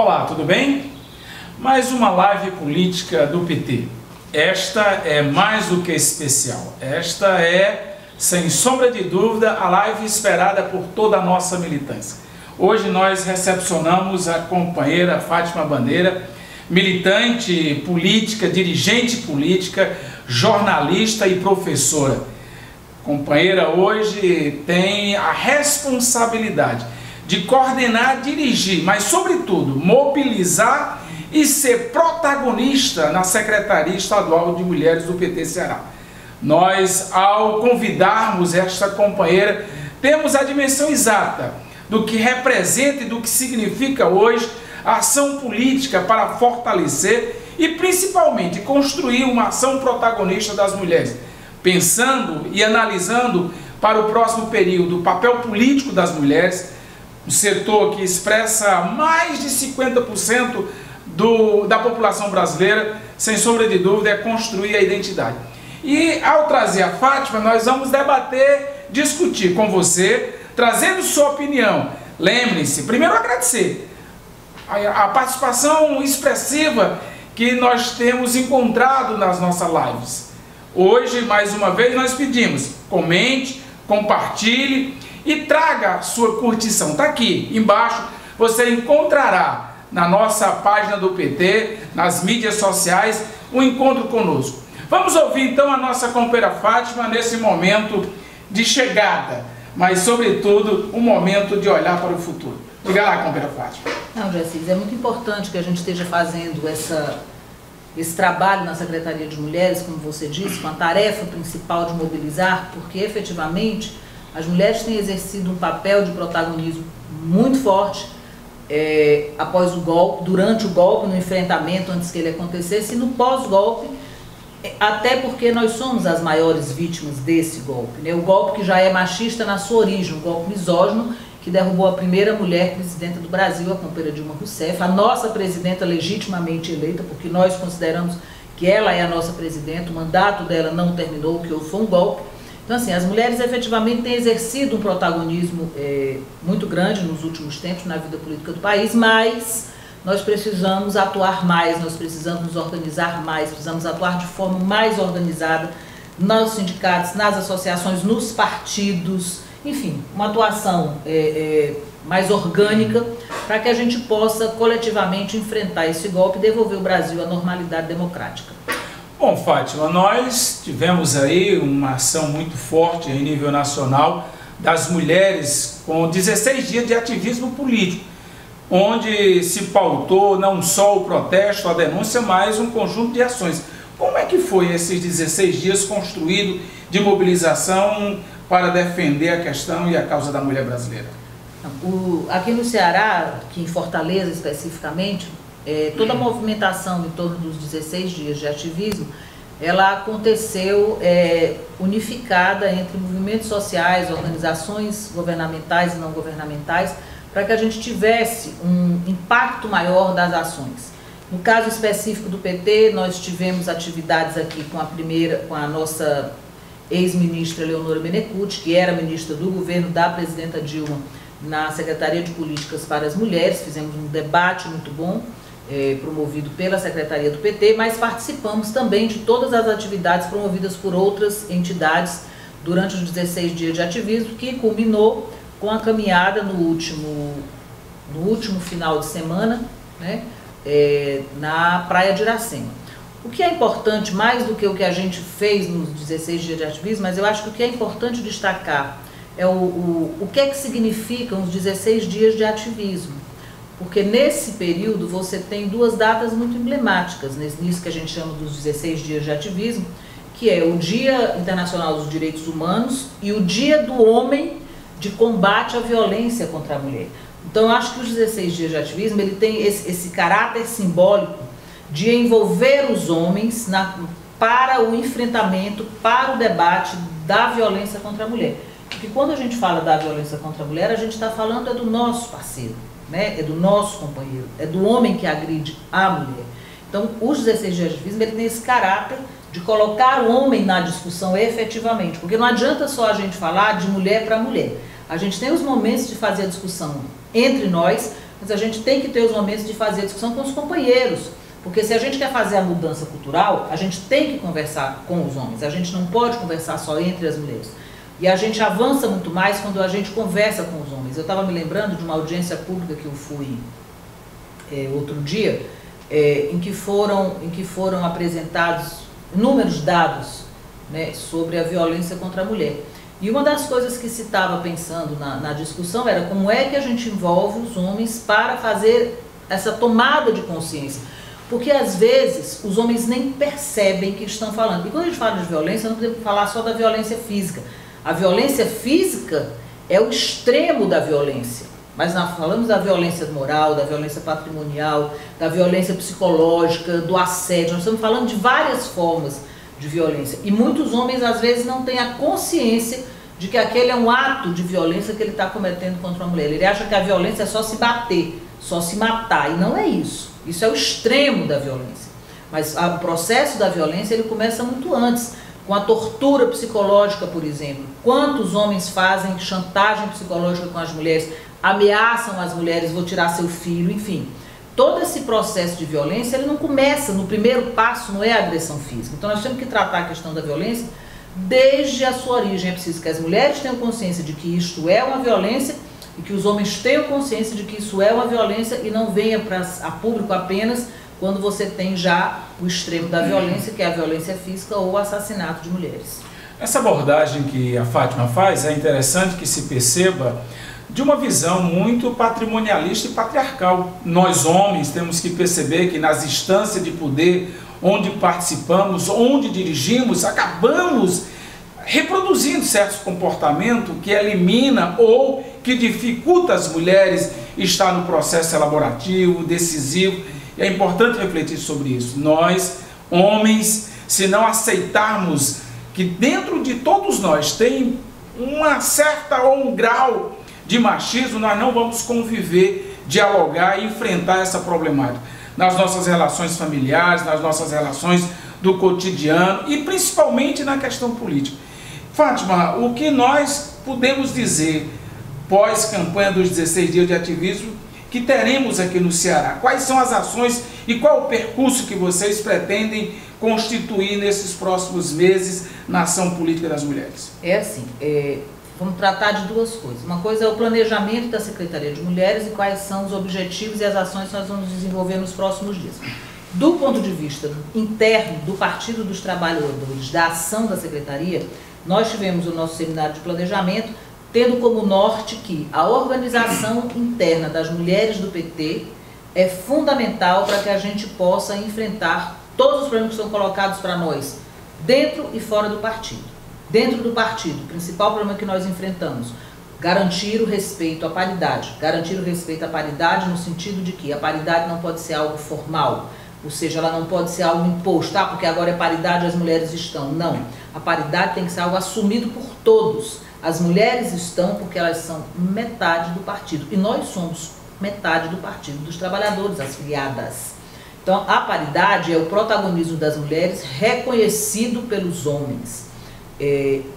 Olá, tudo bem? Mais uma live política do PT. Esta é mais do que especial. Esta é, sem sombra de dúvida, a live esperada por toda a nossa militância. Hoje nós recepcionamos a companheira Fátima Bandeira, militante política, dirigente política, jornalista e professora. Companheira hoje tem a responsabilidade de coordenar, dirigir, mas sobretudo mobilizar e ser protagonista na Secretaria Estadual de Mulheres do PT Ceará. Nós, ao convidarmos esta companheira, temos a dimensão exata do que representa e do que significa hoje a ação política para fortalecer e principalmente construir uma ação protagonista das mulheres, pensando e analisando para o próximo período o papel político das mulheres, um setor que expressa mais de 50% da população brasileira, sem sombra de dúvida, é construir a identidade. E ao trazer a Fátima, nós vamos debater, discutir com você, trazendo sua opinião. Lembrem-se, primeiro agradecer a participação expressiva que nós temos encontrado nas nossas lives. Hoje, mais uma vez, nós pedimos, comente, compartilhe e traga sua curtição. Está aqui embaixo, você encontrará na nossa página do PT, nas mídias sociais, um encontro conosco. Vamos ouvir então a nossa companheira Fátima nesse momento de chegada, mas sobretudo um momento de olhar para o futuro. Diga lá, companheira Fátima. Não, Jacís, é muito importante que a gente esteja fazendo esse trabalho na Secretaria de Mulheres, como você disse, com a tarefa principal de mobilizar, porque efetivamente as mulheres têm exercido um papel de protagonismo muito forte após o golpe, durante o golpe, no enfrentamento antes que ele acontecesse e no pós-golpe, até porque nós somos as maiores vítimas desse golpe, né? O golpe que já é machista na sua origem, um golpe misógino que derrubou a primeira mulher presidenta do Brasil, a companheira Dilma Rousseff, a nossa presidenta legitimamente eleita, porque nós consideramos que ela é a nossa presidenta, o mandato dela não terminou, o que foi um golpe. Então, assim, as mulheres efetivamente têm exercido um protagonismo muito grande nos últimos tempos na vida política do país, mas nós precisamos atuar mais, nós precisamos nos organizar mais, precisamos atuar de forma mais organizada nos sindicatos, nas associações, nos partidos, enfim, uma atuação mais orgânica para que a gente possa coletivamente enfrentar esse golpe e devolver o Brasil à normalidade democrática. Bom, Fátima, nós tivemos aí uma ação muito forte em nível nacional das mulheres com 16 dias de ativismo político, onde se pautou não só o protesto, a denúncia, mas um conjunto de ações. Como é que foi esses 16 dias construído de mobilização para defender a questão e a causa da mulher brasileira? Aqui no Ceará, aqui em Fortaleza especificamente, toda a movimentação em torno dos 16 dias de ativismo, ela aconteceu unificada entre movimentos sociais, organizações governamentais e não governamentais, para que a gente tivesse um impacto maior das ações. No caso específico do PT, nós tivemos atividades aqui com a nossa ex-ministra Leonora Menecute, que era ministra do governo da presidenta Dilma na Secretaria de Políticas para as Mulheres. Fizemos um debate muito bom, promovido pela Secretaria do PT, mas participamos também de todas as atividades promovidas por outras entidades durante os 16 dias de ativismo, que culminou com a caminhada no último final de semana, né, na Praia de Iracema. O que é importante, mais do que o que a gente fez nos 16 dias de ativismo, mas eu acho que o que é importante destacar é o que é que significam os 16 dias de ativismo. Porque nesse período você tem duas datas muito emblemáticas, nisso que a gente chama dos 16 dias de ativismo, que é o Dia Internacional dos Direitos Humanos e o Dia do Homem de Combate à Violência contra a Mulher. Então eu acho que os 16 dias de ativismo ele tem esse caráter simbólico de envolver os homens para o enfrentamento, para o debate da violência contra a mulher. Porque quando a gente fala da violência contra a mulher, a gente está falando do nosso parceiro, né? É do nosso companheiro, é do homem que agride a mulher. Então, os 16 dias de ativismo ele tem esse caráter de colocar o homem na discussão efetivamente, porque não adianta só a gente falar de mulher para mulher. A gente tem os momentos de fazer a discussão entre nós, mas a gente tem que ter os momentos de fazer discussão com os companheiros. Porque se a gente quer fazer a mudança cultural, a gente tem que conversar com os homens. A gente não pode conversar só entre as mulheres. E a gente avança muito mais quando a gente conversa com os homens. Eu estava me lembrando de uma audiência pública que eu fui outro dia, em que foram apresentados inúmeros dados, né, sobre a violência contra a mulher. E uma das coisas que se estava pensando na discussão era como é que a gente envolve os homens para fazer essa tomada de consciência. Porque às vezes os homens nem percebem que estão falando. E quando a gente fala de violência, não podemos falar só da violência física. A violência física é o extremo da violência. Mas nós falamos da violência moral, da violência patrimonial, da violência psicológica, do assédio. Nós estamos falando de várias formas de violência. E muitos homens às vezes não têm a consciência de que aquele é um ato de violência que ele está cometendo contra uma mulher. Ele acha que a violência é só se bater, só se matar. E não é isso. Isso é o extremo da violência. Mas o processo da violência ele começa muito antes, com a tortura psicológica, por exemplo. Quantos homens fazem chantagem psicológica com as mulheres, ameaçam as mulheres, vou tirar seu filho, enfim. Todo esse processo de violência, ele não começa, no primeiro passo, não é a agressão física. Então nós temos que tratar a questão da violência desde a sua origem. É preciso que as mulheres tenham consciência de que isto é uma violência e que os homens tenham consciência de que isso é uma violência e não venha a público apenas quando você tem já o extremo da violência, que é a violência física ou o assassinato de mulheres. Essa abordagem que a Fátima faz é interessante que se perceba de uma visão muito patrimonialista e patriarcal. Nós homens temos que perceber que nas instâncias de poder onde participamos, onde dirigimos, acabamos reproduzindo certos comportamentos que elimina ou que dificulta as mulheres estar no processo elaborativo, decisivo. E é importante refletir sobre isso. Nós, homens, se não aceitarmos que dentro de todos nós tem uma certa ou um grau de machismo, nós não vamos conviver, dialogar e enfrentar essa problemática nas nossas relações familiares, nas nossas relações do cotidiano e principalmente na questão política. Fátima, o que nós podemos dizer pós-campanha dos 16 dias de ativismo que teremos aqui no Ceará? Quais são as ações e qual o percurso que vocês pretendem constituir nesses próximos meses na ação política das mulheres? Vamos tratar de duas coisas. Uma coisa é o planejamento da Secretaria de Mulheres e quais são os objetivos e as ações que nós vamos desenvolver nos próximos dias. Do ponto de vista interno do Partido dos Trabalhadores, da ação da Secretaria, nós tivemos o nosso seminário de planejamento, tendo como norte que a organização interna das mulheres do PT é fundamental para que a gente possa enfrentar todos os problemas que são colocados para nós, dentro e fora do partido. Dentro do partido, o principal problema que nós enfrentamos, garantir o respeito à paridade. Garantir o respeito à paridade no sentido de que a paridade não pode ser algo formal, ou seja, ela não pode ser algo imposto, porque agora é paridade e as mulheres estão. Não, a paridade tem que ser algo assumido por todos. As mulheres estão porque elas são metade do partido e nós somos metade do Partido dos Trabalhadores, as filiadas. Então, a paridade é o protagonismo das mulheres reconhecido pelos homens.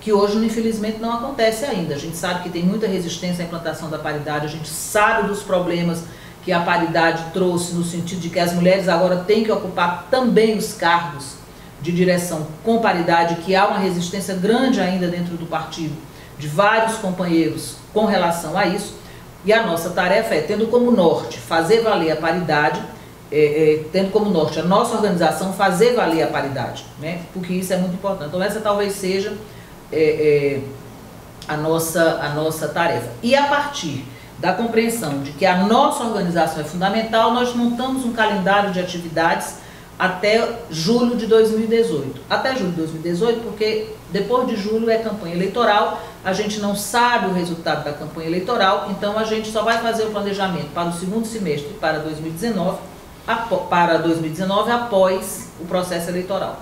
Que hoje, infelizmente, não acontece ainda. A gente sabe que tem muita resistência à implantação da paridade, a gente sabe dos problemas que a paridade trouxe no sentido de que as mulheres agora têm que ocupar também os cargos de direção com paridade, que há uma resistência grande ainda dentro do partido, de vários companheiros com relação a isso. E a nossa tarefa é, tendo como norte fazer valer a paridade, tendo como norte a nossa organização fazer valer a paridade, né? Porque isso é muito importante. Então essa talvez seja a nossa tarefa. E a partir da compreensão de que a nossa organização é fundamental, nós montamos um calendário de atividades até julho de 2018. Até julho de 2018, porque depois de julho é campanha eleitoral, a gente não sabe o resultado da campanha eleitoral, então a gente só vai fazer o planejamento para o segundo semestre, para 2019 após o processo eleitoral.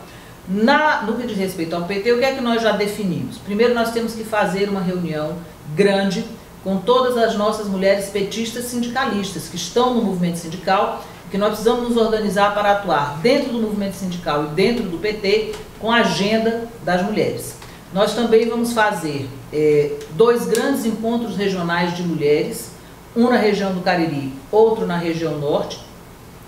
No que diz respeito ao PT, o que é que nós já definimos? Primeiro, nós temos que fazer uma reunião grande com todas as nossas mulheres petistas sindicalistas que estão no movimento sindical, que nós precisamos nos organizar para atuar dentro do movimento sindical e dentro do PT com a agenda das mulheres. Nós também vamos fazer 2 grandes encontros regionais de mulheres, um na região do Cariri, outro na região norte,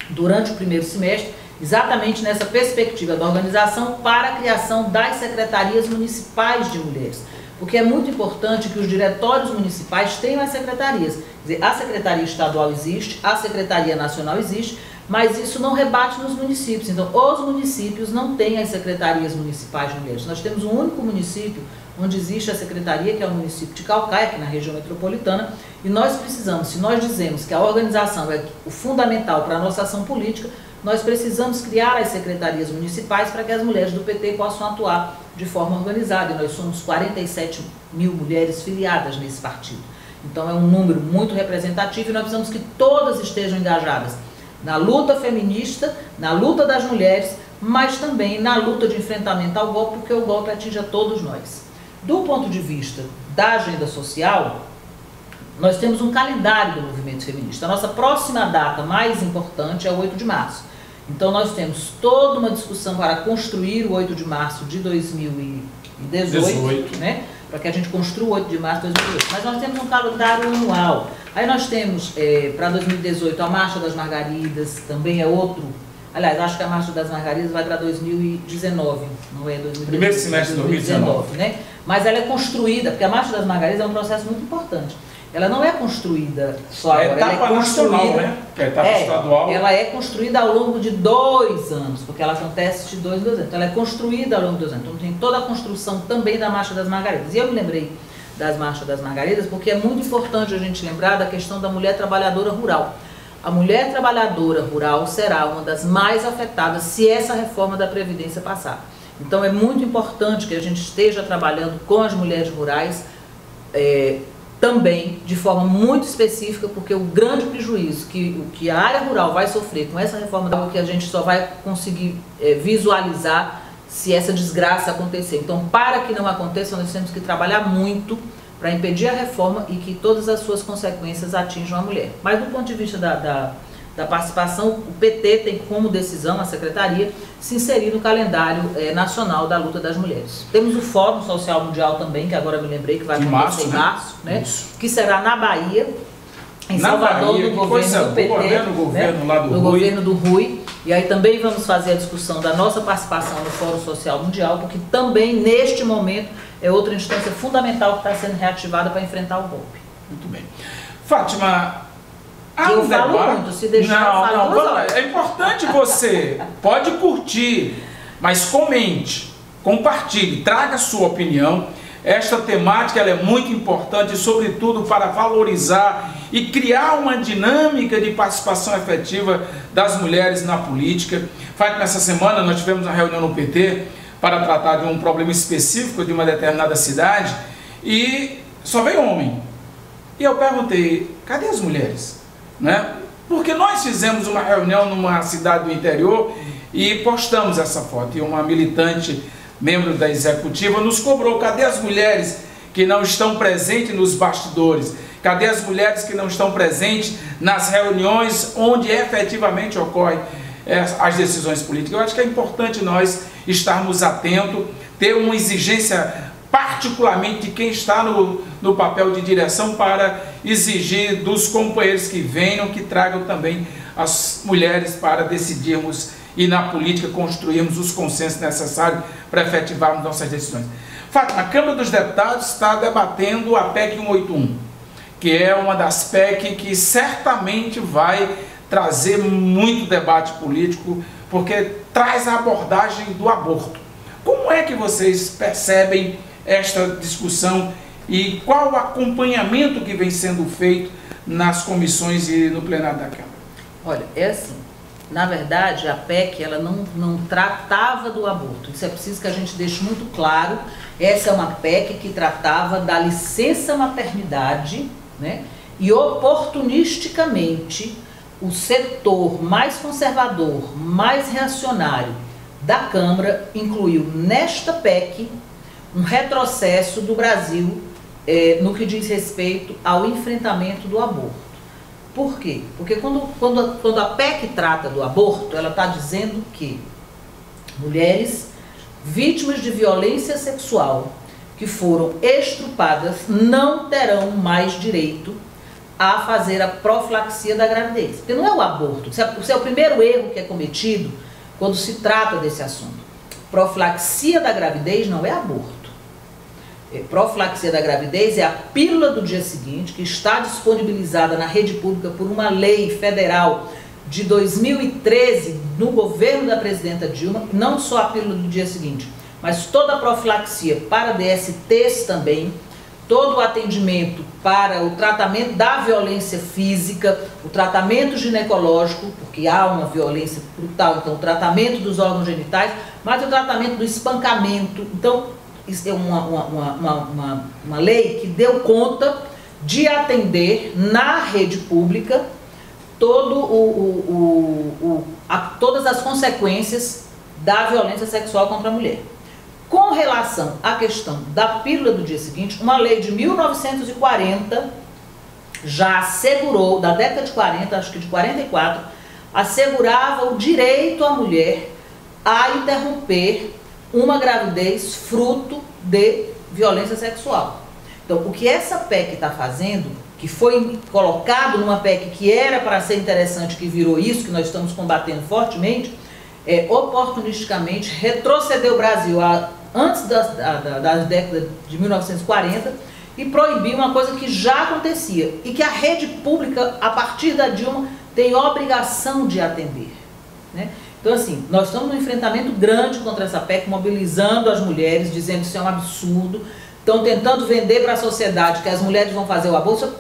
durante o primeiro semestre, exatamente nessa perspectiva da organização para a criação das secretarias municipais de mulheres. Porque é muito importante que os diretórios municipais tenham as secretarias. Quer dizer, a secretaria estadual existe, a secretaria nacional existe, mas isso não rebate nos municípios. Então, os municípios não têm as secretarias municipais de mulheres. Nós temos um único município onde existe a secretaria, que é o município de Caucaia, aqui na região metropolitana, e nós precisamos, se nós dizemos que a organização é o fundamental para a nossa ação política, nós precisamos criar as secretarias municipais para que as mulheres do PT possam atuar de forma organizada. E nós somos 47 mil mulheres filiadas nesse partido. Então é um número muito representativo e nós precisamos que todas estejam engajadas na luta feminista, na luta das mulheres, mas também na luta de enfrentamento ao golpe, porque o golpe atinge a todos nós. Do ponto de vista da agenda social, nós temos um calendário do movimento feminista. A nossa próxima data mais importante é o 8 de março. Então nós temos toda uma discussão para construir o 8 de março de 2018, né? Para que a gente construa o 8 de março de 2018. Mas nós temos um calendário anual. Aí nós temos, para 2018, a Marcha das Margaridas, também é outro. Aliás, acho que a Marcha das Margaridas vai para 2019, não é 2018. Primeiro semestre de 2019. Né? Mas ela é construída, porque a Marcha das Margaridas é um processo muito importante. Ela não é construída só agora, ela é construída, nacional, né? Que é a etapa estadual. Ela é construída ao longo de 2 anos, porque ela acontece de 2 em 2 anos. Então ela é construída ao longo de 2 anos. Então tem toda a construção também da Marcha das Margaridas. E eu me lembrei das Marchas das Margaridas porque é muito importante a gente lembrar da questão da mulher trabalhadora rural. A mulher trabalhadora rural será uma das mais afetadas se essa reforma da Previdência passar. Então é muito importante que a gente esteja trabalhando com as mulheres rurais, também de forma muito específica, porque o grande prejuízo que a área rural vai sofrer com essa reforma é algo que a gente só vai conseguir visualizar se essa desgraça acontecer. Então, para que não aconteça, nós temos que trabalhar muito para impedir a reforma e que todas as suas consequências atinjam a mulher. Mas do ponto de vista da participação, o PT tem como decisão, a secretaria, se inserir no calendário nacional da luta das mulheres. Temos o Fórum Social Mundial também, que agora me lembrei que vai acontecer em março, né? Que será na Bahia, em Salvador, no governo do PT, no governo do Rui. E aí também vamos fazer a discussão da nossa participação no Fórum Social Mundial, porque também, neste momento, é outra instância fundamental que está sendo reativada para enfrentar o golpe. Muito bem. Fátima, eu falo muito, se deixar eu falo. É importante você, pode curtir, mas comente, compartilhe, traga a sua opinião. Esta temática ela é muito importante, sobretudo para valorizar e criar uma dinâmica de participação efetiva das mulheres na política. Fátima, essa semana nós tivemos uma reunião no PT para tratar de um problema específico de uma determinada cidade e só veio homem. E eu perguntei, cadê as mulheres? Né? Porque nós fizemos uma reunião numa cidade do interior e postamos essa foto. E uma militante, membro da executiva, nos cobrou, cadê as mulheres que não estão presentes nos bastidores? Cadê as mulheres que não estão presentes nas reuniões onde efetivamente ocorrem as decisões políticas? Eu acho que é importante nós estarmos atentos, ter uma exigência particularmente de quem está no papel de direção para exigir dos companheiros que venham, que tragam também as mulheres para decidirmos e na política construirmos os consensos necessários para efetivarmos nossas decisões. Fátima, a Câmara dos Deputados está debatendo a PEC 181, que é uma das PEC que certamente vai trazer muito debate político, porque traz a abordagem do aborto. Como é que vocês percebem esta discussão e qual o acompanhamento que vem sendo feito nas comissões e no plenário da Câmara? Olha, é assim, na verdade a PEC ela não tratava do aborto, isso é preciso que a gente deixe muito claro. Essa é uma PEC que tratava da licença maternidade, né? E oportunisticamente o setor mais conservador, mais reacionário da Câmara incluiu nesta PEC um retrocesso do Brasil no que diz respeito ao enfrentamento do aborto. Por quê? Porque quando a PEC trata do aborto, ela está dizendo que mulheres vítimas de violência sexual que foram estrupadas não terão mais direito a fazer a profilaxia da gravidez. Porque não é o aborto. Isso é o primeiro erro que é cometido quando se trata desse assunto. Profilaxia da gravidez não é aborto. Profilaxia da gravidez é a pílula do dia seguinte, que está disponibilizada na rede pública por uma lei federal de 2013, no governo da presidenta Dilma. Não só a pílula do dia seguinte, mas toda a profilaxia para DSTs também, todo o atendimento para o tratamento da violência física, o tratamento ginecológico, porque há uma violência brutal, então o tratamento dos órgãos genitais, mas o tratamento do espancamento. Então, isso é uma lei que deu conta de atender na rede pública todas as consequências da violência sexual contra a mulher. Com relação à questão da pílula do dia seguinte, uma lei de 1940 já assegurou, da década de 40, acho que de 44, assegurava o direito à mulher a interromper uma gravidez fruto de violência sexual. Então, o que essa PEC está fazendo, que foi colocado numa PEC que era para ser interessante, que virou isso, que nós estamos combatendo fortemente, é oportunisticamente retroceder o Brasil antes da década de 1940 e proibir uma coisa que já acontecia e que a rede pública, a partir da Dilma, tem obrigação de atender, né? Então, assim, nós estamos num enfrentamento grande contra essa PEC, mobilizando as mulheres, dizendo que isso é um absurdo, estão tentando vender para a sociedade que as mulheres vão fazer o aborto.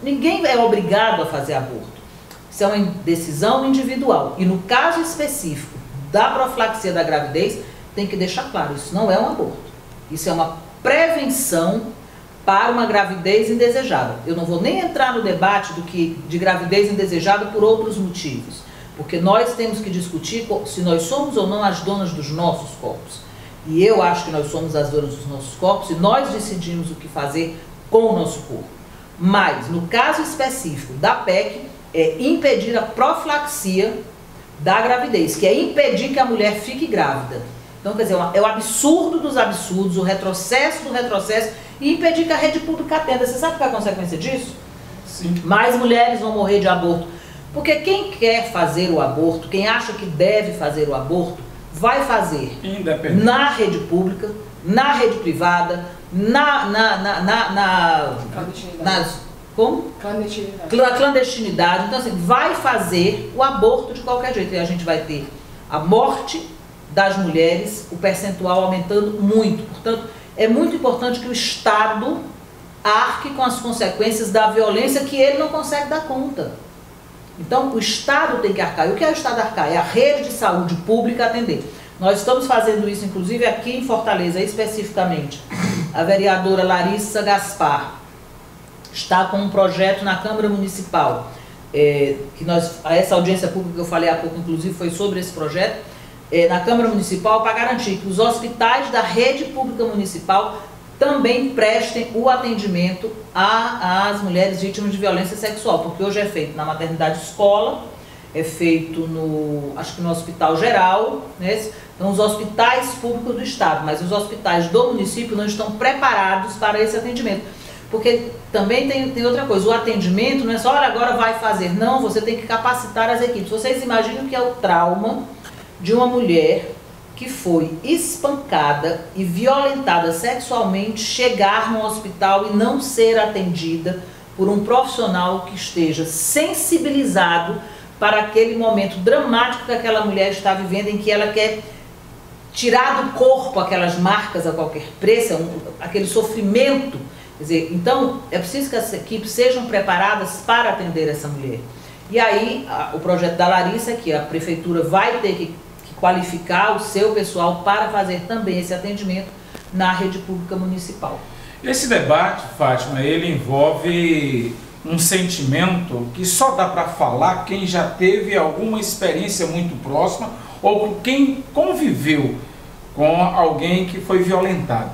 Ninguém é obrigado a fazer aborto. Isso é uma decisão individual. E no caso específico da profilaxia da gravidez, tem que deixar claro, isso não é um aborto. Isso é uma prevenção para uma gravidez indesejada. Eu não vou nem entrar no debate de gravidez indesejada por outros motivos. Porque nós temos que discutir se nós somos ou não as donas dos nossos corpos. E eu acho que nós somos as donas dos nossos corpos e nós decidimos o que fazer com o nosso corpo. Mas, no caso específico da PEC, é impedir a profilaxia da gravidez, que é impedir que a mulher fique grávida. Então, quer dizer, é o absurdo dos absurdos, o retrocesso do retrocesso, e impedir que a rede pública atenda. Você sabe qual é a consequência disso? Sim. Mais mulheres vão morrer de aborto. Porque quem quer fazer o aborto, quem acha que deve fazer o aborto, vai fazer na rede pública, na rede privada, clandestinidade. Então, assim, vai fazer o aborto de qualquer jeito. E a gente vai ter a morte das mulheres, o percentual aumentando muito. Portanto, é muito importante que o Estado arque com as consequências da violência que ele não consegue dar conta. Então, o Estado tem que arcar. E o que é o Estado arcar? É a rede de saúde pública atender. Nós estamos fazendo isso, inclusive, aqui em Fortaleza, especificamente. A vereadora Larissa Gaspar está com um projeto na Câmara Municipal, essa audiência pública que eu falei há pouco, inclusive, foi sobre esse projeto, na Câmara Municipal, para garantir que os hospitais da rede pública municipal também prestem o atendimento às mulheres vítimas de violência sexual, porque hoje é feito na maternidade escola, é feito acho que no Hospital Geral, né? Então, os hospitais públicos do Estado, mas os hospitais do município não estão preparados para esse atendimento. Porque também tem outra coisa, o atendimento não é só, olha, agora vai fazer, não, você tem que capacitar as equipes. Vocês imaginam que é o trauma de uma mulher que foi espancada e violentada sexualmente, chegar no hospital e não ser atendida por um profissional que esteja sensibilizado para aquele momento dramático que aquela mulher está vivendo, em que ela quer tirar do corpo aquelas marcas a qualquer preço, aquele sofrimento. Quer dizer, então, é preciso que as equipes sejam preparadas para atender essa mulher. E aí, o projeto da Larissa é que a prefeitura vai ter que qualificar o seu pessoal para fazer também esse atendimento na rede pública municipal. Esse debate, Fátima, ele envolve um sentimento que só dá para falar quem já teve alguma experiência muito próxima ou quem conviveu com alguém que foi violentada.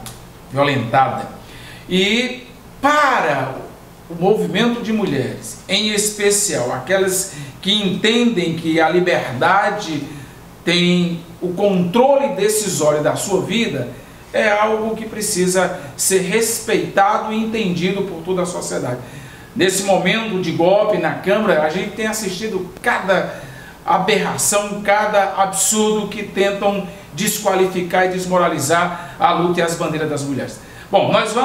E para o movimento de mulheres, em especial aquelas que entendem que a liberdade tem o controle decisório da sua vida, é algo que precisa ser respeitado e entendido por toda a sociedade. nesse momento de golpe na Câmara, a gente tem assistido cada aberração, cada absurdo que tentam desqualificar e desmoralizar a luta e as bandeiras das mulheres. Bom, nós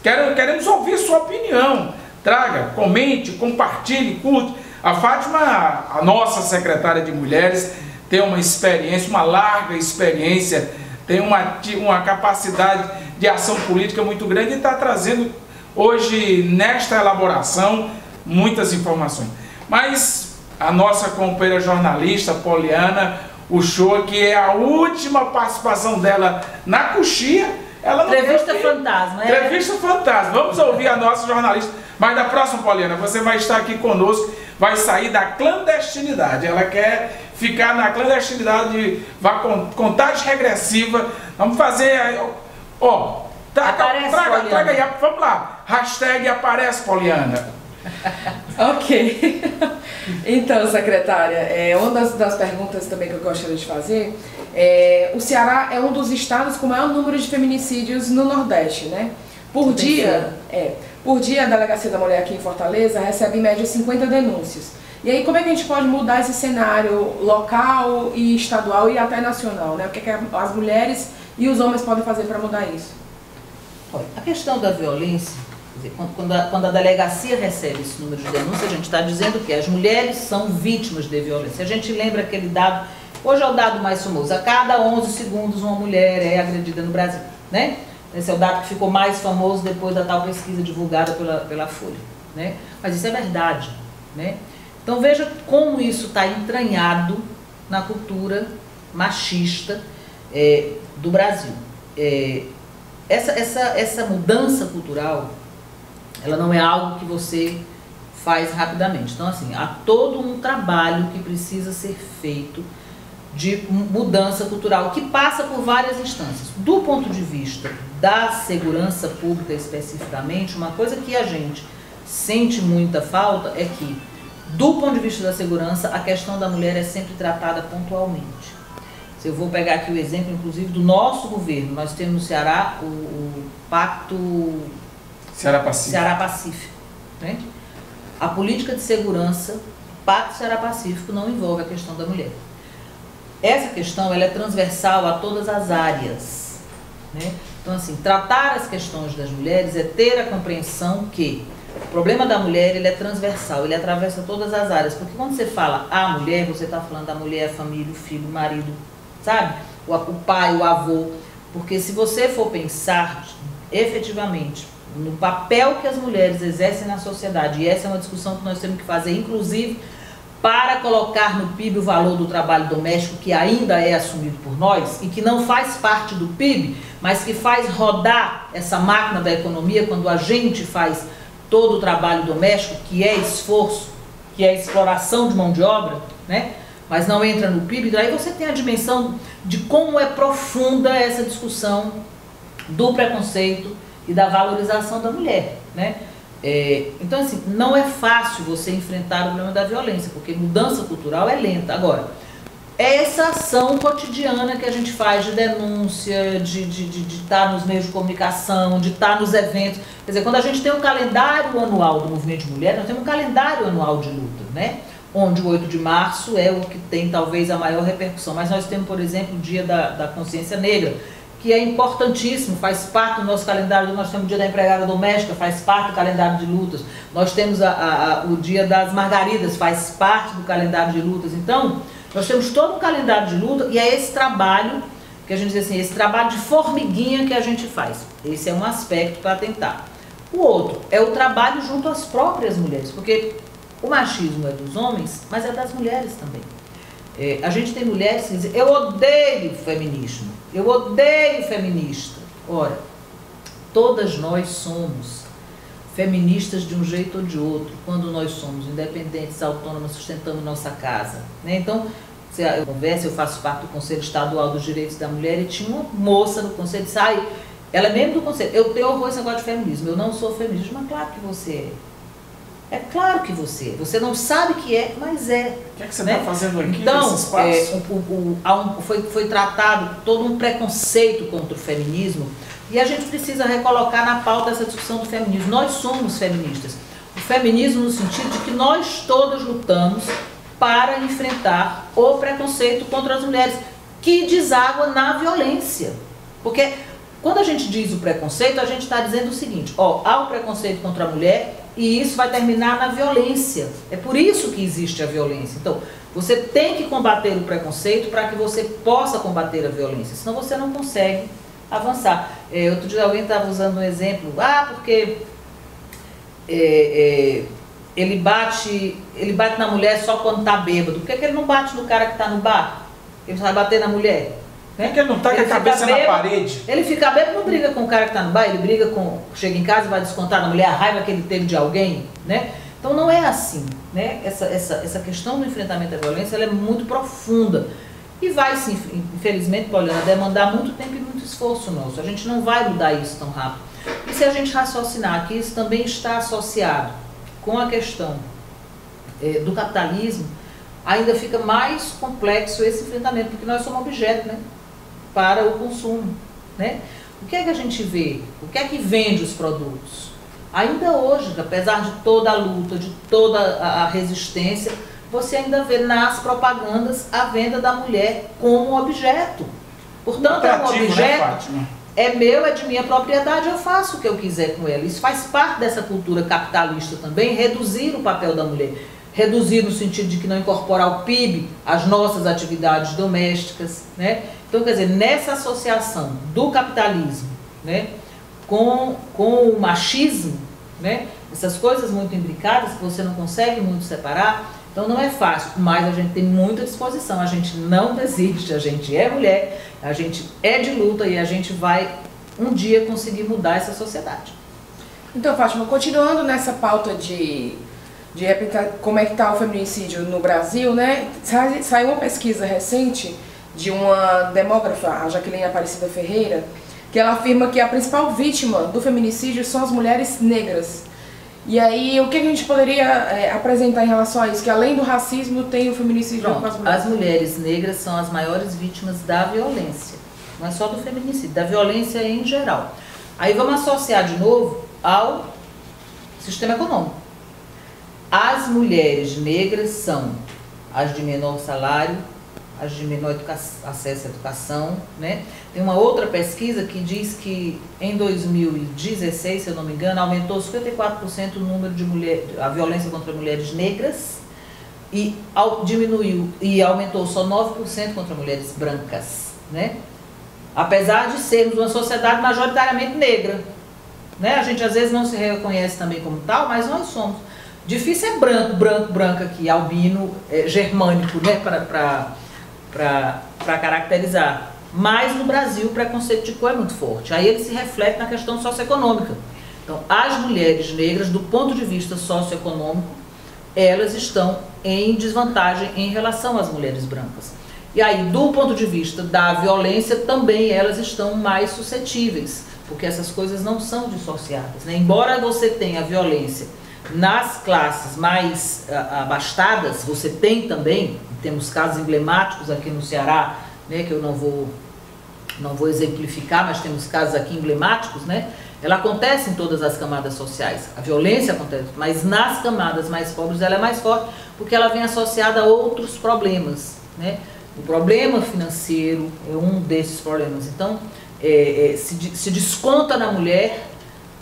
queremos ouvir sua opinião. Traga, comente, compartilhe, curte. A Fátima, a nossa secretária de Mulheres, tem uma experiência, uma larga experiência, tem uma capacidade de ação política muito grande e está trazendo hoje, nesta elaboração, muitas informações. Mas a nossa companheira jornalista, Poliana Uchoa, que é a última participação dela na coxia, ela não Entrevista fantasma, é? Entrevista fantasma. Vamos ouvir a nossa jornalista. Mas na próxima, Poliana, você vai estar aqui conosco, vai sair da clandestinidade. Ela quer ficar na clandestinidade, vai contagem regressiva. Vamos fazer, ó, traga aí, vamos lá. Hashtag aparece, Poliana. Ok. Então, secretária, uma das perguntas também que eu gostaria de fazer o Ceará é um dos estados com o maior número de feminicídios no Nordeste, né? Por dia, a Delegacia da Mulher aqui em Fortaleza recebe em média 50 denúncias. E aí, como é que a gente pode mudar esse cenário local e estadual e até nacional, né? O que as mulheres e os homens podem fazer para mudar isso? Olha, a questão da violência, quer dizer, quando a delegacia recebe esse número de denúncias, a gente está dizendo que as mulheres são vítimas de violência. A gente lembra aquele dado, hoje é o dado mais famoso, a cada 11 segundos uma mulher é agredida no Brasil, né? Esse é o dado que ficou mais famoso depois da tal pesquisa divulgada pela Folha, né? Mas isso é verdade, né? Então veja como isso está entranhado na cultura machista do Brasil. Essa mudança cultural, ela não é algo que você faz rapidamente. Então, assim, há todo um trabalho que precisa ser feito de mudança cultural, que passa por várias instâncias. Do ponto de vista da segurança pública especificamente, uma coisa que a gente sente muita falta é que, do ponto de vista da segurança, a questão da mulher é sempre tratada pontualmente. Se eu vou pegar aqui o exemplo, inclusive, do nosso governo, nós temos no Ceará o Pacto Ceará-Pacífico, né? A política de segurança, o Pacto Ceará-Pacífico, não envolve a questão da mulher. Essa questão ela é transversal a todas as áreas, né? Então, assim, tratar as questões das mulheres é ter a compreensão que o problema da mulher ele é transversal, ele atravessa todas as áreas. Porque quando você fala a mulher, você está falando da mulher, a família, o filho, o marido, sabe? O pai, o avô. Porque se você for pensar efetivamente no papel que as mulheres exercem na sociedade, e essa é uma discussão que nós temos que fazer, inclusive, para colocar no PIB o valor do trabalho doméstico, que ainda é assumido por nós, e que não faz parte do PIB, mas que faz rodar essa máquina da economia quando a gente faz todo o trabalho doméstico, que é esforço, que é exploração de mão de obra, né? Mas não entra no PIB. Daí você tem a dimensão de como é profunda essa discussão do preconceito e da valorização da mulher, né? Então, assim, não é fácil você enfrentar o problema da violência, porque mudança cultural é lenta. Agora, essa ação cotidiana que a gente faz de denúncia, de estar nos meios de comunicação, de estar nos eventos. Quer dizer, quando a gente tem um calendário anual do movimento de mulher, nós temos um calendário anual de luta, né? Onde o 8 de março é o que tem talvez a maior repercussão. Mas nós temos, por exemplo, o Dia da Consciência Negra, que é importantíssimo, faz parte do nosso calendário. Nós temos o Dia da Empregada Doméstica, faz parte do calendário de lutas. Nós temos o Dia das Margaridas, faz parte do calendário de lutas. Então, nós temos todo um calendário de luta e é esse trabalho, que a gente diz assim, esse trabalho de formiguinha que a gente faz. Esse é um aspecto para tentar. O outro é o trabalho junto às próprias mulheres, porque o machismo é dos homens, mas é das mulheres também. A gente tem mulheres que dizem, eu odeio feminismo, eu odeio feminista. Ora, todas nós somos feministas de um jeito ou de outro, quando nós somos independentes, autônomas, sustentamos nossa casa, né? Então, eu faço parte do Conselho Estadual dos Direitos da Mulher e tinha uma moça no Conselho que disse, ela é membro do Conselho, eu tenho horror esse negócio de feminismo, eu não sou feminista. Mas claro que você é. É claro que você não sabe que é, mas é. O que é que você está fazendo aqui então, nesse espaço? Foi tratado todo um preconceito contra o feminismo e a gente precisa recolocar na pauta essa discussão do feminismo. Nós somos feministas. O feminismo no sentido de que nós todas lutamos para enfrentar o preconceito contra as mulheres, que deságua na violência. Porque quando a gente diz o preconceito, a gente está dizendo o seguinte, ó, há o preconceito contra a mulher e isso vai terminar na violência. É por isso que existe a violência. Então, você tem que combater o preconceito para que você possa combater a violência, senão você não consegue avançar. Outro dia alguém estava usando um exemplo, porque ele bate na mulher só quando está bêbado. Por que ele não bate no cara que está no bar? Ele vai bater na mulher? Né? Porque ele não está com a cabeça na parede. Ele fica bêbado, não briga com o cara que está no bar, ele briga chega em casa e vai descontar na mulher a raiva que ele teve de alguém, né? Então não é assim, né? Essa questão do enfrentamento à violência, ela é muito profunda. E vai, sim, infelizmente, Poliana, demandar muito tempo e muito esforço nosso. A gente não vai mudar isso tão rápido. E se a gente raciocinar que isso também está associado com a questão do capitalismo, ainda fica mais complexo esse enfrentamento, porque nós somos objeto, né, para o consumo, né? O que é que a gente vê? O que é que vende os produtos? Ainda hoje, apesar de toda a luta, de toda a resistência, você ainda vê nas propagandas a venda da mulher como objeto. Portanto, é um objeto, né, é meu, é de minha propriedade, eu faço o que eu quiser com ela. Isso faz parte dessa cultura capitalista também, reduzir o papel da mulher. Reduzir no sentido de que não incorporar ao PIB as nossas atividades domésticas, né? Então, quer dizer, nessa associação do capitalismo, né, com o machismo, né, essas coisas muito imbricadas que você não consegue muito separar, então não é fácil, mas a gente tem muita disposição, a gente não desiste, a gente é mulher, a gente é de luta e a gente vai um dia conseguir mudar essa sociedade. Então, Fátima, continuando nessa pauta de repente, como é que está o feminicídio no Brasil, né? Saiu uma pesquisa recente de uma demógrafa, a Jaqueline Aparecida Ferreira, que ela afirma que a principal vítima do feminicídio são as mulheres negras. E aí, o que a gente poderia apresentar em relação a isso? Que além do racismo, tem o feminicídio com as mulheres. As mulheres negras são as maiores vítimas da violência. Não é só do feminicídio, da violência em geral. Aí vamos associar de novo ao sistema econômico. As mulheres negras são as de menor salário, as de menor acesso à educação, né? Tem uma outra pesquisa que diz que em 2016, se eu não me engano, aumentou 54% o número de a violência contra mulheres negras e diminuiu e aumentou só 9% contra mulheres brancas, né? Apesar de sermos uma sociedade majoritariamente negra, né? A gente às vezes não se reconhece também como tal, mas nós somos. Difícil é branco aqui, albino, germânico, né? Para caracterizar. Mas no Brasil o preconceito de cor é muito forte. Aí ele se reflete na questão socioeconômica. Então, as mulheres negras, do ponto de vista socioeconômico, elas estão em desvantagem em relação às mulheres brancas. E aí, do ponto de vista da violência, também elas estão mais suscetíveis, porque essas coisas não são dissociadas, né? Embora você tenha violência nas classes mais abastadas, você tem também, temos casos emblemáticos aqui no Ceará, né, que eu não vou exemplificar, mas temos casos aqui emblemáticos, né? Ela acontece em todas as camadas sociais, a violência acontece, mas nas camadas mais pobres ela é mais forte, porque ela vem associada a outros problemas, né? O problema financeiro é um desses problemas. Então, se desconta na mulher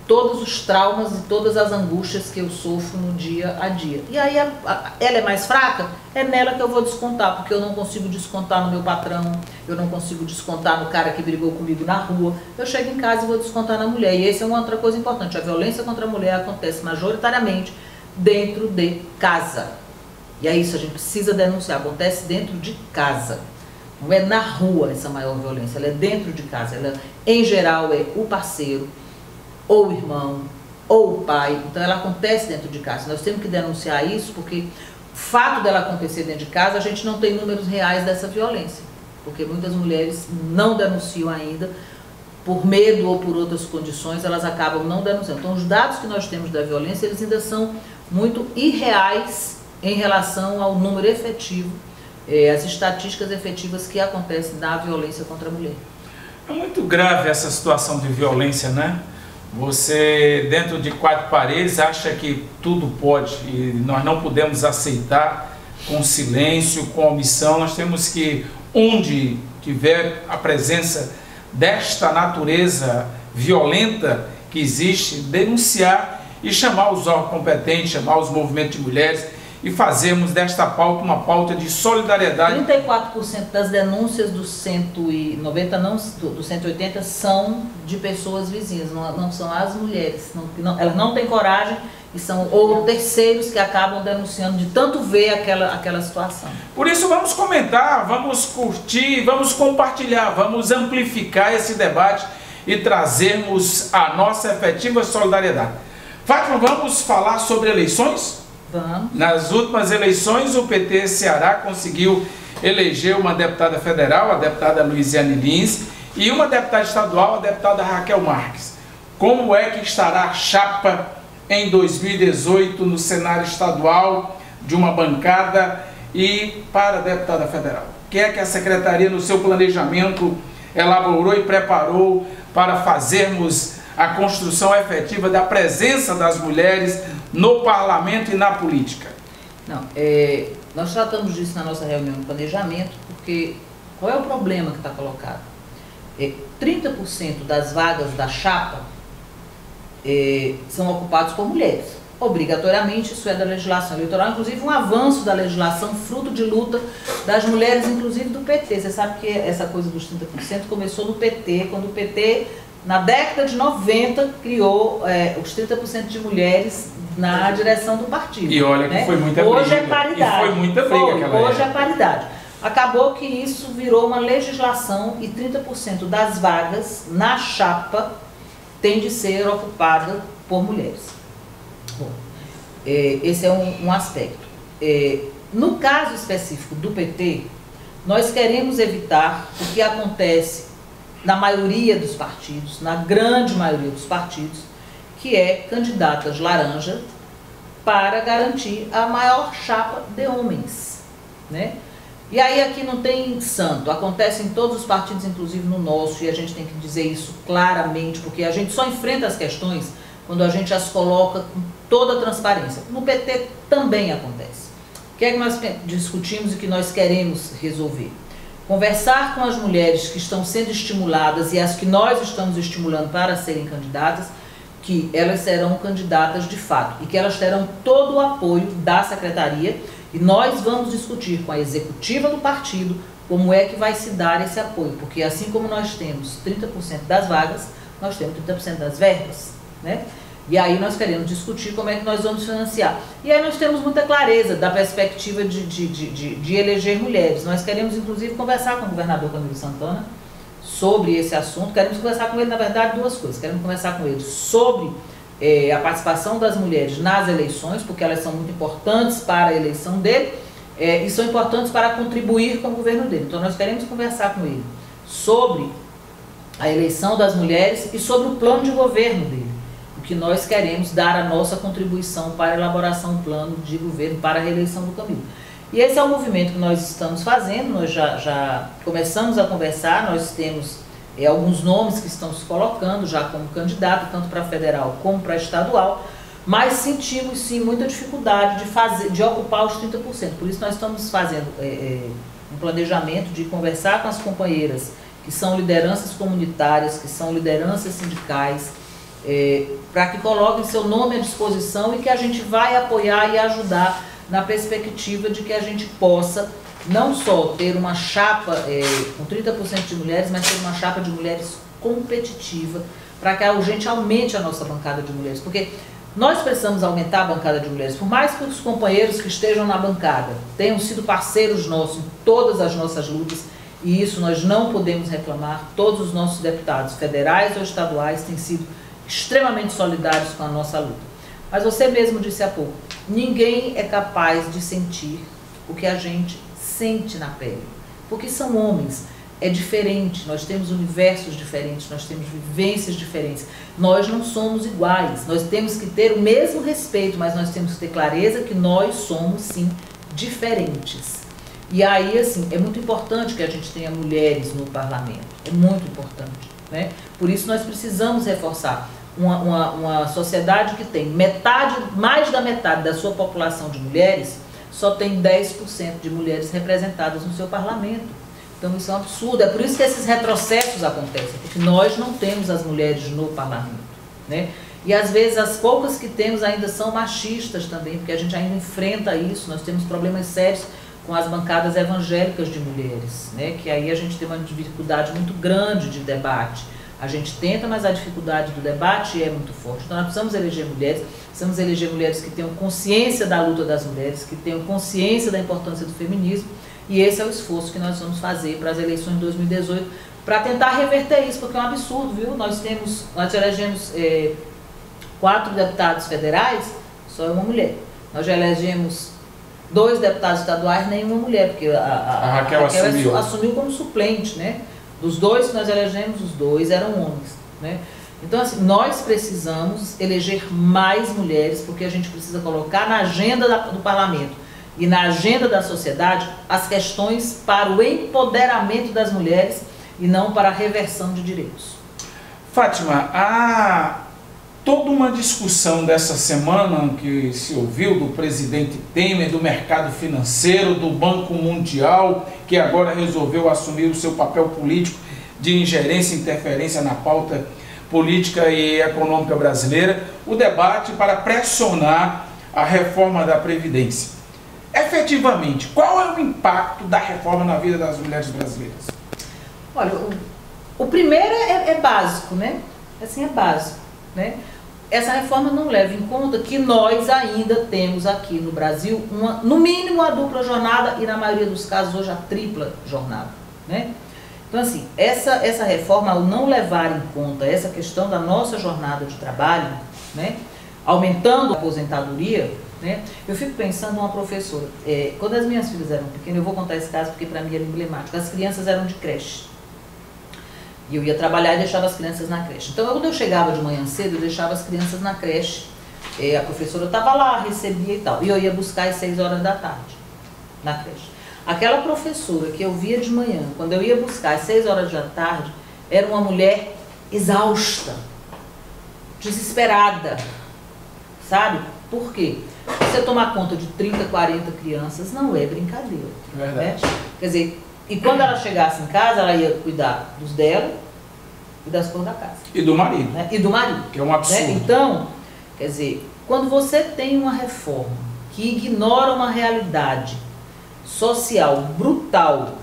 todos os traumas e todas as angústias que eu sofro no dia a dia. E aí ela é mais fraca? É nela que eu vou descontar, porque eu não consigo descontar no meu patrão, eu não consigo descontar no cara que brigou comigo na rua. Eu chego em casa e vou descontar na mulher. E essa é uma outra coisa importante. A violência contra a mulher acontece majoritariamente dentro de casa. E é isso, a gente precisa denunciar. Acontece dentro de casa. Não é na rua essa maior violência, ela é dentro de casa. Ela, em geral, é o parceiro, ou o irmão, ou o pai. Então ela acontece dentro de casa. Nós temos que denunciar isso, porque o fato dela acontecer dentro de casa, a gente não tem números reais dessa violência, porque muitas mulheres não denunciam ainda, por medo ou por outras condições, elas acabam não denunciando. Então os dados que nós temos da violência, eles ainda são muito irreais em relação ao número efetivo, as estatísticas efetivas que acontecem da violência contra a mulher. É muito grave essa situação de violência, né? Você, dentro de quatro paredes, acha que tudo pode e nós não podemos aceitar com silêncio, com omissão. Nós temos que, onde tiver a presença desta natureza violenta que existe, denunciar e chamar os órgãos competentes, chamar os movimentos de mulheres e fazermos desta pauta uma pauta de solidariedade. 34% das denúncias dos 190, não, dos 180 são de pessoas vizinhas, não são as mulheres. Elas não têm coragem e são ou terceiros que acabam denunciando de tanto ver aquela situação. Por isso vamos comentar, vamos curtir, vamos compartilhar, vamos amplificar esse debate e trazermos a nossa efetiva solidariedade. Fátima, vamos falar sobre eleições? Vamos. Nas últimas eleições, o PT Ceará conseguiu eleger uma deputada federal, a deputada Luiziane Lins, e uma deputada estadual, a deputada Raquel Marques. Como é que estará a chapa em 2018 no cenário estadual de uma bancada e para a deputada federal? O que é que a Secretaria, no seu planejamento, elaborou e preparou para fazermos a construção efetiva da presença das mulheres no parlamento e na política? Não, nós tratamos disso na nossa reunião de planejamento, porque qual é o problema que está colocado? 30% das vagas da chapa são ocupadas por mulheres. Obrigatoriamente, isso é da legislação eleitoral, inclusive um avanço da legislação, fruto de luta das mulheres, inclusive do PT. Você sabe que essa coisa dos 30% começou no PT, quando o PT, na década de 90, criou os 30% de mulheres na direção do partido. E olha que foi muita briga. Hoje é paridade. E foi muita briga Hoje é paridade. Acabou que isso virou uma legislação e 30% das vagas na chapa tem de ser ocupada por mulheres. Bom, esse é um aspecto. No caso específico do PT, nós queremos evitar o que acontece na maioria dos partidos, na grande maioria dos partidos, que é candidatas laranja para garantir a maior chapa de homens, né? E aí aqui não tem santo, acontece em todos os partidos, inclusive no nosso, e a gente tem que dizer isso claramente, porque a gente só enfrenta as questões quando a gente as coloca com toda a transparência. No PT também acontece. O que é que nós discutimos e que nós queremos resolver? Conversar com as mulheres que estão sendo estimuladas e as que nós estamos estimulando para serem candidatas, que elas serão candidatas de fato e que elas terão todo o apoio da secretaria, e nós vamos discutir com a executiva do partido como é que vai se dar esse apoio, porque assim como nós temos 30% das vagas, nós temos 30% das verbas, né? E aí nós queremos discutir como é que nós vamos financiar. E aí nós temos muita clareza da perspectiva de eleger mulheres. Nós queremos, inclusive, conversar com o governador Camilo Santana sobre esse assunto. Queremos conversar com ele, na verdade, duas coisas. Queremos conversar com ele sobre a participação das mulheres nas eleições, porque elas são muito importantes para a eleição dele e são importantes para contribuir com o governo dele. Então nós queremos conversar com ele sobre a eleição das mulheres e sobre o plano de governo dele. Que nós queremos dar a nossa contribuição para a elaboração do plano de governo para a reeleição do Camilo. E esse é o movimento que nós estamos fazendo, nós já começamos a conversar, nós temos alguns nomes que estão se colocando já como candidato, tanto para federal como para estadual, mas sentimos sim muita dificuldade de ocupar os 30%. Por isso nós estamos fazendo um planejamento de conversar com as companheiras que são lideranças comunitárias, que são lideranças sindicais, para que coloquem seu nome à disposição e que a gente vai apoiar e ajudar na perspectiva de que a gente possa não só ter uma chapa com 30% de mulheres, mas ter uma chapa de mulheres competitiva, para que a gente aumente a nossa bancada de mulheres, porque nós precisamos aumentar a bancada de mulheres, por mais que os companheiros que estejam na bancada tenham sido parceiros nossos em todas as nossas lutas, e isso nós não podemos reclamar, todos os nossos deputados federais ou estaduais têm sido extremamente solidários com a nossa luta. Mas você mesmo disse há pouco, ninguém é capaz de sentir o que a gente sente na pele, porque são homens, é diferente, nós temos universos diferentes, nós temos vivências diferentes, nós não somos iguais, nós temos que ter o mesmo respeito, mas nós temos que ter clareza que nós somos sim diferentes. E aí, assim, é muito importante que a gente tenha mulheres no parlamento, é muito importante, né? Por isso nós precisamos reforçar uma sociedade que tem mais da metade da sua população de mulheres, só tem 10% de mulheres representadas no seu parlamento. Então isso é um absurdo, é por isso que esses retrocessos acontecem, porque nós não temos as mulheres no parlamento, né? E às vezes as poucas que temos ainda são machistas também, porque a gente ainda enfrenta isso, nós temos problemas sérios com as bancadas evangélicas de mulheres, né? Que aí a gente tem uma dificuldade muito grande de debate. A gente tenta, mas a dificuldade do debate é muito forte. Então nós precisamos eleger mulheres que tenham consciência da luta das mulheres, que tenham consciência da importância do feminismo, e esse é o esforço que nós vamos fazer para as eleições de 2018, para tentar reverter isso, porque é um absurdo, viu? Nós elegemos 4 deputados federais, só uma mulher. Nós já elegemos 2 deputados estaduais, nenhuma mulher, porque a Raquel assumiu como suplente, né? Dos 2 que nós elegemos, os 2 eram homens, né? Então, assim, nós precisamos eleger mais mulheres, porque a gente precisa colocar na agenda do parlamento e na agenda da sociedade as questões para o empoderamento das mulheres e não para a reversão de direitos. Fátima, há toda uma discussão dessa semana que se ouviu do presidente Temer, do mercado financeiro, do Banco Mundial, que agora resolveu assumir o seu papel político de ingerência e interferência na pauta política e econômica brasileira, o debate para pressionar a reforma da Previdência. Efetivamente, qual é o impacto da reforma na vida das mulheres brasileiras? Olha, o primeiro é básico, né? Assim, é básico, né? Essa reforma não leva em conta que nós ainda temos aqui no Brasil, no mínimo, a dupla jornada e, na maioria dos casos, hoje a tripla jornada, né? Então, assim, essa reforma, ao não levar em conta essa questão da nossa jornada de trabalho, né, aumentando a aposentadoria, né, eu fico pensando numa professora. Quando as minhas filhas eram pequenas, eu vou contar esse caso porque para mim era emblemático, as crianças eram de creche. E eu ia trabalhar e deixava as crianças na creche. Então, quando eu chegava de manhã cedo, eu deixava as crianças na creche. A professora estava lá, recebia e tal. E eu ia buscar às 6 horas da tarde, na creche. Aquela professora que eu via de manhã, quando eu ia buscar às 6 horas da tarde, era uma mulher exausta, desesperada, sabe? Por quê? Você tomar conta de 30, 40 crianças não é brincadeira. Verdade. Né? Quer dizer, e quando ela chegasse em casa, ela ia cuidar dos dela e das coisas da casa. E do marido. Né? E do marido. Que é um absurdo. Né? Então, quer dizer, quando você tem uma reforma que ignora uma realidade social brutal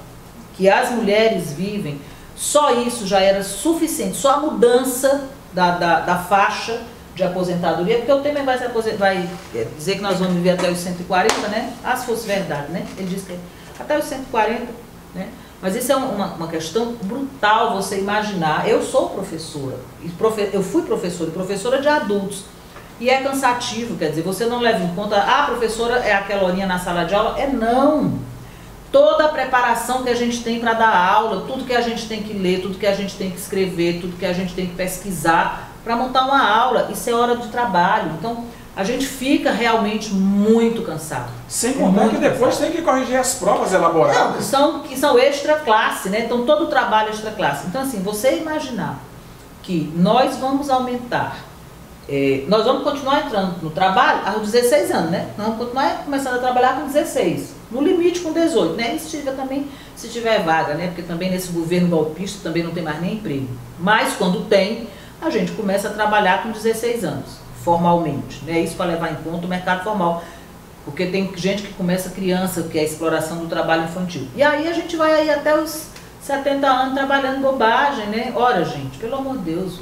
que as mulheres vivem, só isso já era suficiente, só a mudança da faixa de aposentadoria, porque o Temer vai dizer que nós vamos viver até os 140, né? Ah, se fosse verdade, né? Ele disse que até os 140, né? Mas isso é uma questão brutal, você imaginar. Eu sou professora, eu fui professora e professora de adultos, e é cansativo, quer dizer, você não leva em conta, a professora é aquela horinha na sala de aula, não. Toda a preparação que a gente tem para dar aula, tudo que a gente tem que ler, tudo que a gente tem que escrever, tudo que a gente tem que pesquisar para montar uma aula, isso é hora de trabalho. Então, a gente fica realmente muito cansado. Sem contar que depois tem que corrigir as provas elaboradas. Não, que são extra classe, né? Então, todo o trabalho é extra classe. Então, assim, você imaginar que nós vamos aumentar, nós vamos continuar entrando no trabalho aos 16 anos, né? Nós vamos continuar começando a trabalhar com 16, no limite com 18, né? E se tiver vaga, né? Porque também nesse governo golpista também não tem mais nem emprego. Mas quando tem, a gente começa a trabalhar com 16 anos, formalmente, né? Isso para levar em conta o mercado formal, porque tem gente que começa criança, que é a exploração do trabalho infantil. E aí a gente vai aí até os 70 anos trabalhando bobagem, né? Ora, gente, pelo amor de Deus,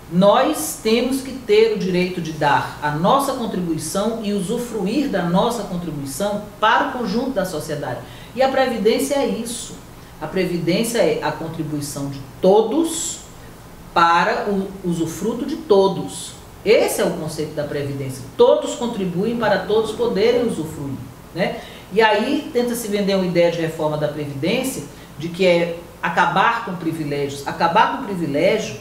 nós temos que ter o direito de dar a nossa contribuição e usufruir da nossa contribuição para o conjunto da sociedade. E a Previdência é isso. A Previdência é a contribuição de todos para o usufruto de todos. Esse é o conceito da Previdência. Todos contribuem para todos poderem usufruir, né? E aí tenta-se vender uma ideia de reforma da Previdência, de que é acabar com privilégios. Acabar com privilégio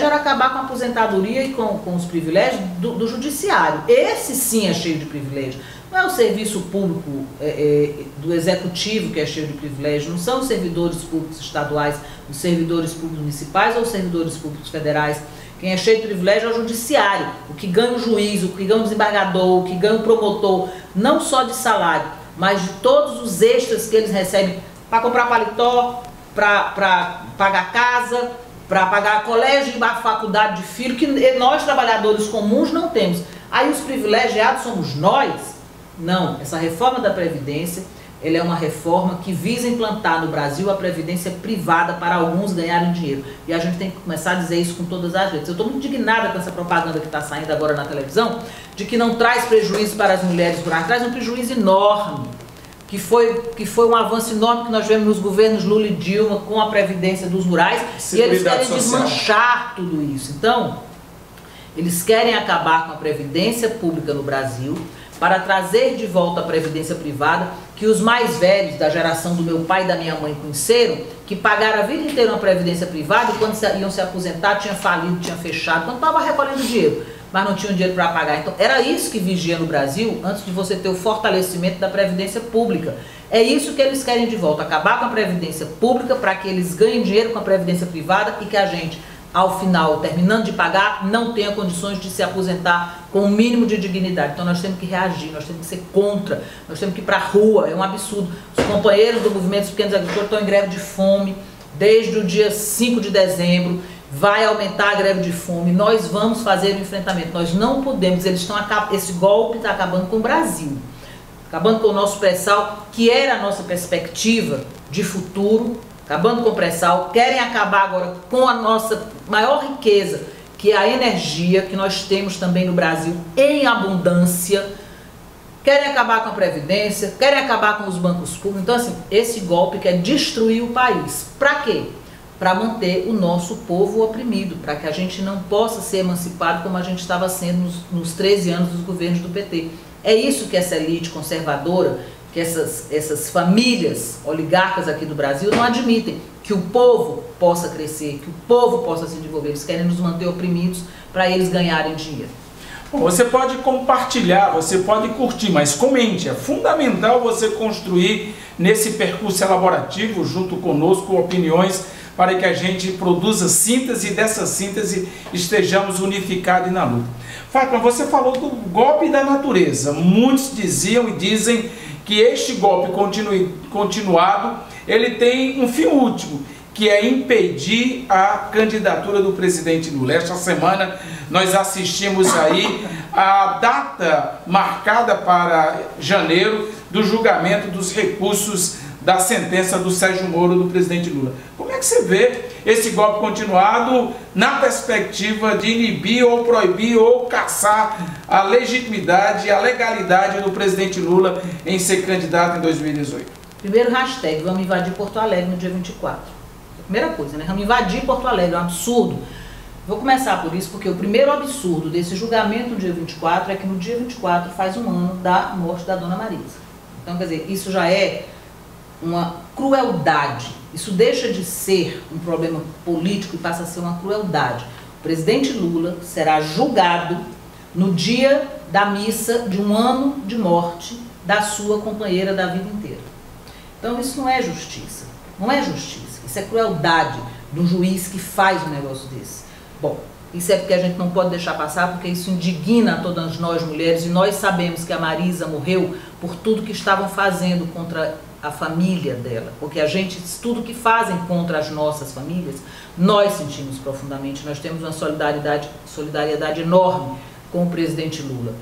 era acabar com a aposentadoria e com os privilégios do judiciário. Esse sim é cheio de privilégio. Não é o serviço público do executivo que é cheio de privilégio, não são os servidores públicos estaduais, os servidores públicos municipais ou os servidores públicos federais Quem é cheio de privilégio é o judiciário, o que ganha o juiz, o que ganha o desembargador, o que ganha o promotor, não só de salário, mas de todos os extras que eles recebem para comprar paletó, para pagar casa, para pagar colégio e faculdade de filho, que nós trabalhadores comuns não temos. Aí os privilegiados somos nós? Não, essa reforma da Previdência, ela é uma reforma que visa implantar no Brasil a previdência privada para alguns ganharem dinheiro. E a gente tem que começar a dizer isso com todas as letras. Eu estou muito indignada com essa propaganda que está saindo agora na televisão, de que não traz prejuízo para as mulheres rurais, traz um prejuízo enorme, que foi um avanço enorme que nós vemos nos governos Lula e Dilma com a previdência dos rurais, e eles querem desmanchar tudo isso. Então, eles querem acabar com a previdência pública no Brasil, para trazer de volta a previdência privada, que os mais velhos da geração do meu pai e da minha mãe conheceram, que pagaram a vida inteira uma previdência privada e quando iam se aposentar tinha falido, tinha fechado, então estava recolhendo dinheiro, mas não tinham dinheiro para pagar. Então era isso que vigia no Brasil antes de você ter o fortalecimento da previdência pública. É isso que eles querem de volta, acabar com a previdência pública para que eles ganhem dinheiro com a previdência privada e que a gente, ao final, terminando de pagar, não tenha condições de se aposentar com o mínimo de dignidade. Então nós temos que reagir, nós temos que ser contra, nós temos que ir para a rua, é um absurdo. Os companheiros do movimento dos pequenos agricultores estão em greve de fome desde o dia 5 de dezembro, vai aumentar a greve de fome, nós vamos fazer o enfrentamento, nós não podemos, esse golpe está acabando com o Brasil, acabando com o nosso pré-sal, que era a nossa perspectiva de futuro, acabando com o pré-sal, querem acabar agora com a nossa maior riqueza, que é a energia, que nós temos também no Brasil em abundância, querem acabar com a Previdência, querem acabar com os bancos públicos. Então, assim, esse golpe quer destruir o país. Para quê? Para manter o nosso povo oprimido, para que a gente não possa ser emancipado como a gente estava sendo nos 13 anos dos governos do PT. É isso que essa elite conservadora, que essas famílias oligarcas aqui do Brasil não admitem, que o povo possa crescer, que o povo possa se desenvolver. Eles querem nos manter oprimidos para eles ganharem dinheiro. Bom, você pode compartilhar, você pode curtir, mas comente. É fundamental você construir nesse percurso elaborativo junto conosco opiniões para que a gente produza síntese e dessa síntese estejamos unificados na luta. Fátima, você falou do golpe da natureza. Muitos diziam e dizem que este golpe continuado, ele tem um fim último, que é impedir a candidatura do presidente Lula. Esta semana nós assistimos aí a data marcada para janeiro do julgamento dos recursos da sentença do Sérgio Moro do presidente Lula. Como é que você vê esse golpe continuado na perspectiva de inibir ou proibir ou caçar a legitimidade e a legalidade do presidente Lula em ser candidato em 2018? Primeiro hashtag, vamos invadir Porto Alegre no dia 24. Primeira coisa, né? Vamos invadir Porto Alegre, é um absurdo. Vou começar por isso, porque o primeiro absurdo desse julgamento no dia 24 é que no dia 24 faz um ano da morte da dona Marisa. Então, quer dizer, isso já é uma crueldade. Isso deixa de ser um problema político e passa a ser uma crueldade. O presidente Lula será julgado no dia da missa de um ano de morte da sua companheira da vida inteira. Então isso não é justiça. Não é justiça. Isso é crueldade do juiz que faz um negócio desse. Bom, isso é porque a gente não pode deixar passar, porque isso indigna todas nós mulheres, e nós sabemos que a Marisa morreu por tudo que estavam fazendo contra a família dela, porque a gente, tudo que fazem contra as nossas famílias, nós sentimos profundamente, nós temos uma solidariedade enorme com o presidente Lula.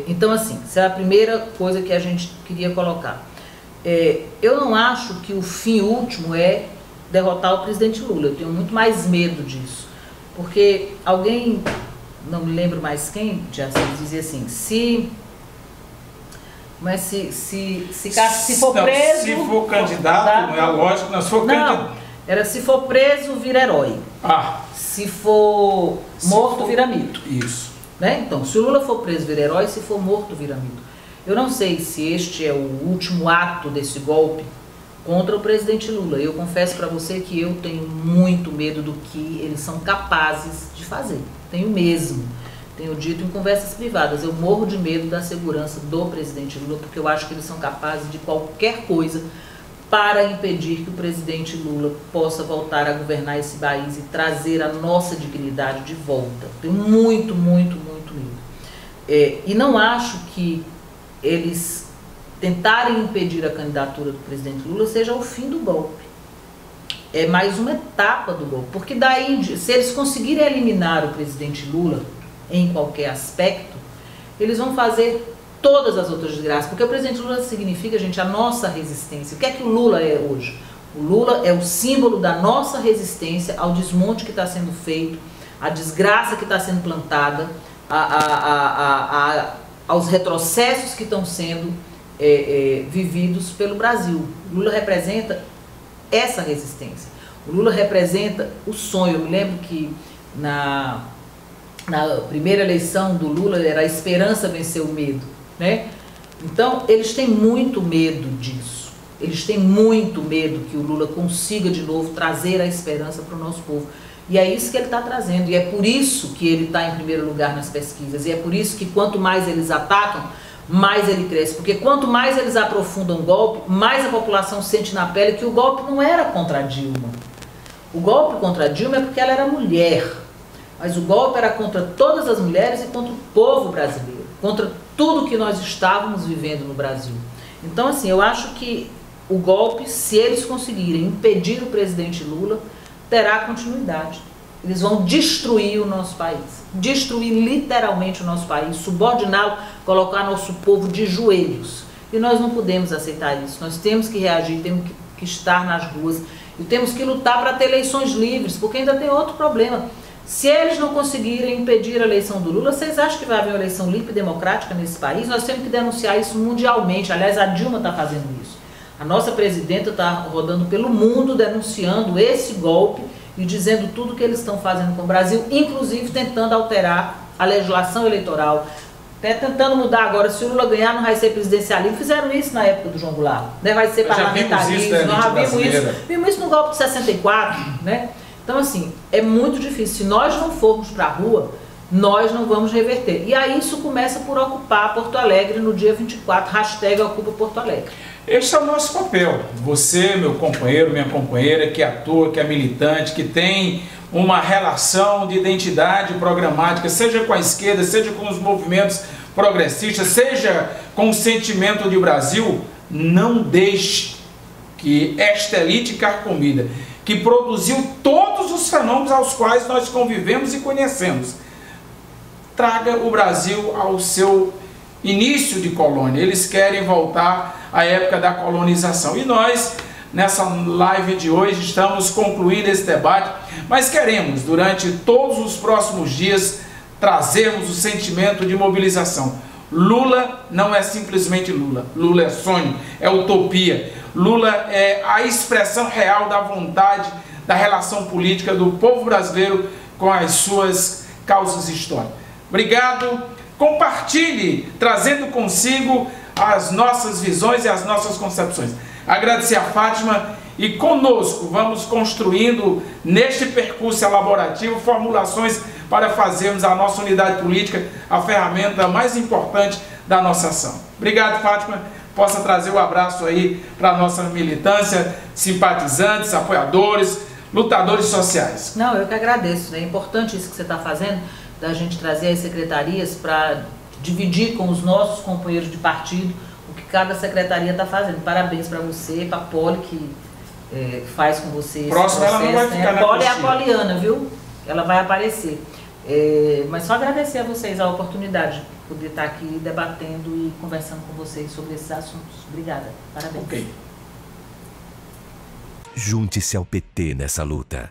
Então, assim, essa é a primeira coisa que a gente queria colocar. Eu não acho que o fim último é derrotar o presidente Lula, eu tenho muito mais medo disso, porque alguém, não me lembro mais quem, já dizia assim, se for preso... Se for candidato, não é a lógica, não, se for candidato... Era se for preso, vira herói. Se for morto, vira mito. Isso. Né? Então, se o Lula for preso, vira herói, se for morto, vira mito. Eu não sei se este é o último ato desse golpe contra o presidente Lula. Eu confesso para você que eu tenho muito medo do que eles são capazes de fazer. Tenho mesmo. Tenho dito em conversas privadas, eu morro de medo da segurança do presidente Lula, porque eu acho que eles são capazes de qualquer coisa para impedir que o presidente Lula possa voltar a governar esse país e trazer a nossa dignidade de volta. Tenho muito, muito, muito medo. E não acho que eles tentarem impedir a candidatura do presidente Lula seja o fim do golpe. É mais uma etapa do golpe, porque daí, se eles conseguirem eliminar o presidente Lula em qualquer aspecto, eles vão fazer todas as outras desgraças, porque o presidente Lula significa, gente, a nossa resistência. O que é que o Lula é hoje? O Lula é o símbolo da nossa resistência ao desmonte que está sendo feito, à desgraça que está sendo plantada, aos retrocessos que estão sendo vividos pelo Brasil. O Lula representa essa resistência. O Lula representa o sonho. Eu me lembro que na primeira eleição do Lula era a esperança vencer o medo, né? Então, eles têm muito medo disso. Eles têm muito medo que o Lula consiga de novo trazer a esperança para o nosso povo. E é isso que ele está trazendo. E é por isso que ele está em primeiro lugar nas pesquisas. E é por isso que quanto mais eles atacam, mais ele cresce. Porque quanto mais eles aprofundam o golpe, mais a população sente na pele que o golpe não era contra a Dilma. O golpe contra a Dilma é porque ela era mulher. Mas o golpe era contra todas as mulheres e contra o povo brasileiro. Contra tudo que nós estávamos vivendo no Brasil. Então, assim, eu acho que o golpe, se eles conseguirem impedir o presidente Lula, terá continuidade. Eles vão destruir o nosso país. Destruir literalmente o nosso país, subordiná-lo, colocar nosso povo de joelhos. E nós não podemos aceitar isso. Nós temos que reagir, temos que estar nas ruas e temos que lutar para ter eleições livres, porque ainda tem outro problema. Se eles não conseguirem impedir a eleição do Lula, vocês acham que vai haver uma eleição limpa e democrática nesse país? Nós temos que denunciar isso mundialmente. Aliás, a Dilma está fazendo isso. A nossa presidenta está rodando pelo mundo denunciando esse golpe e dizendo tudo que eles estão fazendo com o Brasil, inclusive tentando alterar a legislação eleitoral, até tentando mudar agora. Se o Lula ganhar, não vai ser presidencialismo. Fizeram isso na época do João Goulart, né? Vai ser parlamentarismo. Nós já vimos isso no golpe de 64, né? Então, assim, é muito difícil. Se nós não formos para a rua, nós não vamos reverter. E aí isso começa por ocupar Porto Alegre no dia 24, hashtag Ocupa Porto Alegre. Este é o nosso papel. Você, meu companheiro, minha companheira, que atua, que é militante, que tem uma relação de identidade programática, seja com a esquerda, seja com os movimentos progressistas, seja com o sentimento de Brasil, não deixe que esta elite carcomida, que produziu todos os fenômenos aos quais nós convivemos e conhecemos, traga o Brasil ao seu início de colônia. Eles querem voltar à época da colonização. E nós, nessa live de hoje, estamos concluindo esse debate, mas queremos, durante todos os próximos dias, trazermos o sentimento de mobilização. Lula não é simplesmente Lula. Lula é sonho, é utopia. Lula é a expressão real da vontade, da relação política do povo brasileiro com as suas causas históricas. Obrigado. Compartilhe, trazendo consigo as nossas visões e as nossas concepções. Agradecer a Fátima e conosco vamos construindo neste percurso elaborativo formulações para fazermos a nossa unidade política a ferramenta mais importante da nossa ação. Obrigado, Fátima. Possa trazer o abraço aí para a nossa militância, simpatizantes, apoiadores, lutadores sociais. Não, eu que agradeço, né? É importante isso que você está fazendo, da gente trazer as secretarias para dividir com os nossos companheiros de partido o que cada secretaria está fazendo. Parabéns para você, para a Poli, que faz com você esse processo. Ela não vai ficar, né? A Poli é a Poliana, viu? Ela vai aparecer. Mas só agradecer a vocês a oportunidade de poder estar aqui debatendo e conversando com vocês sobre esses assuntos. Obrigada. Parabéns. Ok. Junte-se ao PT nessa luta.